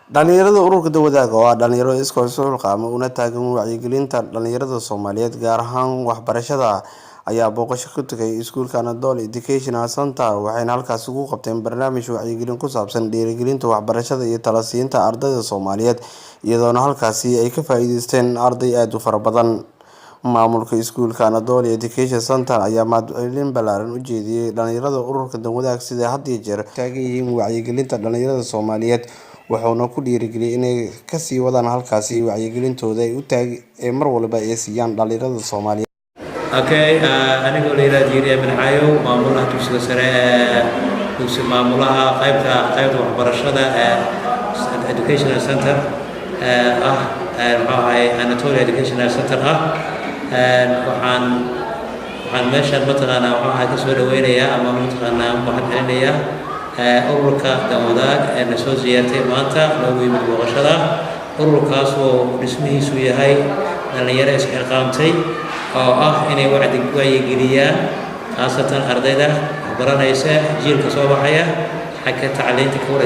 dhalinyarada ururka Dawadaag oo ah dhalinyaro iskool soo qaama una taagan wacyigelinta dhalinyarada Soomaaliyeed gaar ahaan waxbarashada ayaa booqasho ku tagay iskuulka Anadolu Educational Center waxayna halkaas ugu qabteen barnaamij wacyigelin ku saabsan dhiirigelinta waxbarashada iyo talasiinta ardayda Soomaaliyeed iyadoona halkaasi ay ka faa'iideysteen arday aad u fara badan. Maamulka iskuulka Anadolu Education Center ayaa mahadcelin ballaaran u jeediyay dhalinyarada ururka Dawadaag sida had iyo jeer taagan yihiin wacyigelinta dhalinyarada Soomaaliyeed waxaana ku dhiirigeliyay inay ka sii wadaan halkaasi wacyigelintooda ay mar walba ay siiyaan dhalinyarada Soomaaliyeed. anigoo leeyahay Jiiriya Bilcaayo maamulaha dugsiga sare dugsiga maamulaha qaybta waxbarashada Educational Center Anadolu Educational Center waxaan meeshan mataqaanaa ka soo dhaweynayaa ama mataqaanaa mahadcelinayaa ururka Dawadaag ee la soo ziyaartay maanta loogu yimid booqashada. ururkaas oo dhismihiisu yahay dhalinyaro isxilqaamtay oo inay wacyigeliyaan khaasatan ardayda baranaysa jiilka soo baxaya xagga tacliinta ka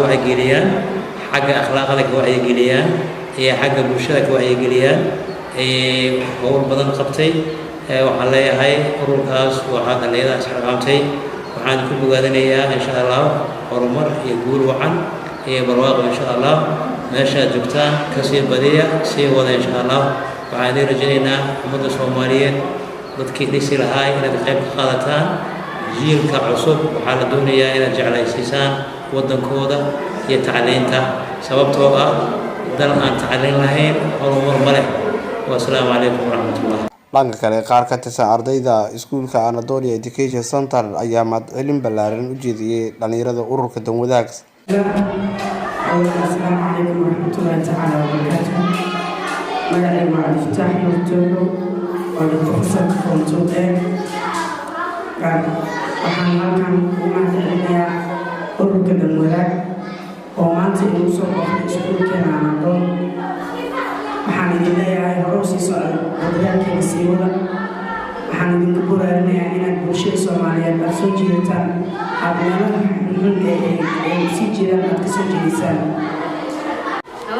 wacyigeliyaan xagga akhlaaqda ka wacyigeliyaan iyo xagga bulshada ka wacyigeliyaan howl badan qabtay. waxaan leeyahay ururkaas waxaa dhalinyarada isxilqaamtay waxaan ku bogaadinayaa insha Allah horumar iyo guul wacan iyo barwaaqo insha Allah meesha joogtaan ka sii badiya sii wada insha Allah. waxaan rajaynaynaa ummadda Soomaaliyeed dadkii dhisi lahaa inaad qayb ka qaadataan jiilka cusub waxaa la doonayaa inaad jeclaysiisaan wadankooda iyo tacliinta sababtoo dal aan tacliin lahayn horumar ma leh. Wassalaamu calaykum waraxmatullahi. dhanka kale qaar ka tirsan ardayda iskuulka Anadolu Education Center ayaa mahadcelin ballaaran u jeediyay dhalinyarada ururka Dawadaag. Assalaamu calaykum waraxmatullaahi tacaala wabarakaatuh. magacaygu waa Cabdifataax Nuur Joogo oo dhigta fasalka Koonfurta waxaan halkan ugu mahadcelinayaa ururka Dawadaag oo maanta inuu soo booqday iskuulkeena Anadolu. waxaan idin leeyahay hore u sii socda dadaalkeena sii wada. waxaan idinku bogaadinayaa inaad bulshada Soomaaliyeed aad soo jiidataan meelaha muhiimka ay sii jiraan aad ka soo jeedisaan.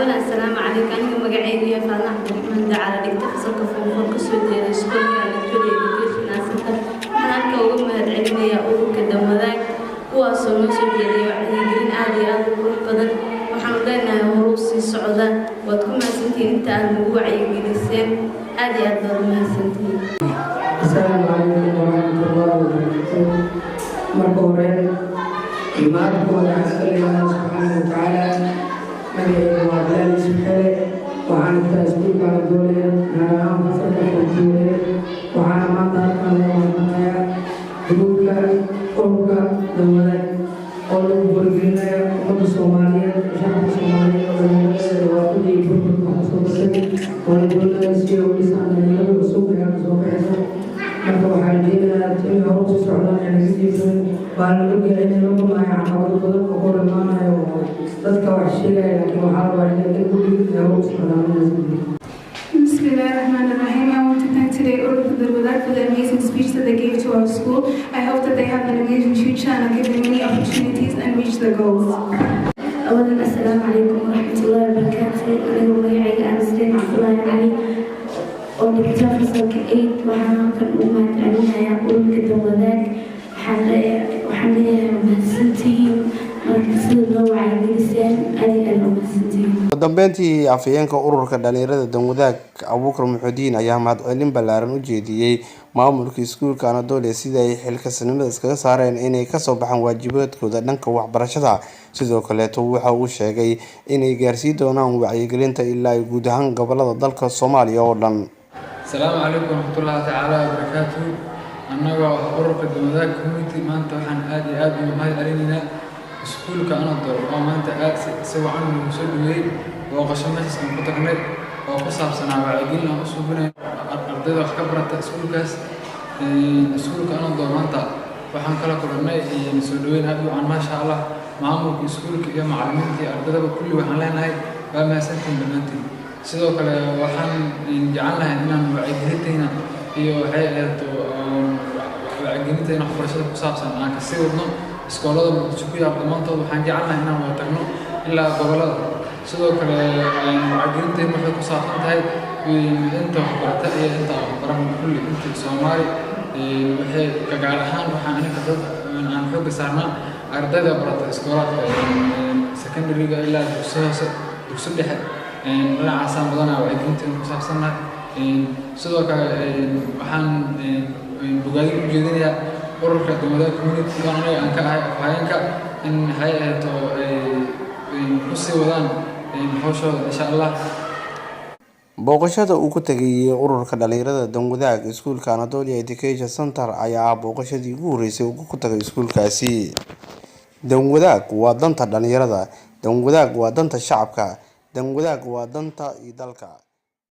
السلام عليكم. أنا مقعد يا فاطمة من دعاء دكتور فصل كفوم كسر دير سكول كان تولي education center. أنا كوم هالعلم يا أورك Dawadaag وأصل مسؤول يدي وعيدين عادي هذا كل قدر وحمدنا هروسي السعودة وتكون سنتين أنت الموضوع يجلسين عادي أقدر ما سنتين. السلام عليكم ورحمة الله وبركاته. مرحبا بكم ونسأل الله سبحانه وتعالى magacayga waa Bilaal Ismaxiile waxaan ka iskuulka Anadolu gaar ahaan fasalka Koonfurta waxaana maanta halkan loo mahadnaqayaa ururka Dawadaag oo lagu wargelinayo ummadda Soomaaliyeed shacabka Soomaaliyeed oo dhalinyarada waaqidii burburka kusoo gashay oo la doonayo si ay u dhisaan dhalinyarada cusub ee ka soo baxaysa. marka waxaan rajaynayaa in hore usii socdaan ee laga diisan baa laga gaara in loo maayo caqabado badan oo hor imaanayo dadka wax sheegaya laakiin waxaa la rabaa inay dib u dhigin ee hore usii socdaan. Bismillahirrahmanirrahim. I want to thank today Ururka Dawadaag for the amazing speech that they gave to our school. I hope that they have an amazing future and give them many opportunities and reach their goals. أولاً السلام عليكم ورحمة الله وبركاته. أنا مقعد أنسلين عبد الله علي ودكتور فصل كأيد وحنا كان mahadcelinayaa يا ururka Dawadaag waxaan leeyahay mahadsantihiin marka sida loo wacyigeliseen adiga mahadsantihiin. ugu dambeyntii afhayeenka ururka dhalinyarada Dawadaag Abuukar Muxudiin ayaa mahadcelin ballaaran u jeediyay maamulka iskuulka Anadolu sida ay xilkasnimada iskaga saareen inay ka soo baxaan waajibaadkooda dhanka waxbarashada. sidoo kale waxa uu sheegay inay gaarsiin doonaan wacyigelinta ilaa guud ahaan gobolada dalka Soomaaliya oo dhan. السلام عليكم ورحمة الله تعالى وبركاته. أنا وأورك Dawadaag community ما أنت وحن آدي وهاي أرينا سكولك Anadolu وما أنت سوى عنه مسؤولي وقشمنا سنة فترة وقصة سنة وعجلنا وصوبنا أرضي خبرة سكولك Anadolu ما أنت وحن كلا كلنا مسؤولين هذا عن ما شاء الله معامل سكولك يا معلمين أرضي بكل وحن لنا هاي بما سنتين بنتي. sidoo kale waxaan jecelnahay inaan wacyigelinteena iyo waxbarashada ku saabsan aan ka sii wadno iskoolada Muqdisho ku yaal dhammaantood waxaan jecelnahay inaan wada tagno ilaa gobollada. Sidoo kale wacyigelinteena waxay ku saabsan tahay inta waxbarata iyo inta waxbaran kulli intii Soomaali waxay gaar ahaan waxaan anaga dad aan xoogga saarnaa ardayda barata iskoolaadka secondary-ga ilaa dugsiga hoose dugsiga dhexe dhinacaasaan badanaa wacyigelinteena ku saabsannahay. sidoo kale waxaan bogaadin u jeedinayaa ururka Dawadaag Community oo anaga aan ka ahay afhayeenka in waxay ahaato ku sii wadaan hawshooda insha Allah. booqashada uu ku tagay ururka dhalinyarada Danwadaag iskuulka Anatolia Education Center ayaa booqashadii ugu horeysay uu ku tagay iskuulkaasi. Danwadaag waa danta dhalinyarada, Danwadaag waa danta shacabka, Danwadaag waa danta dalka.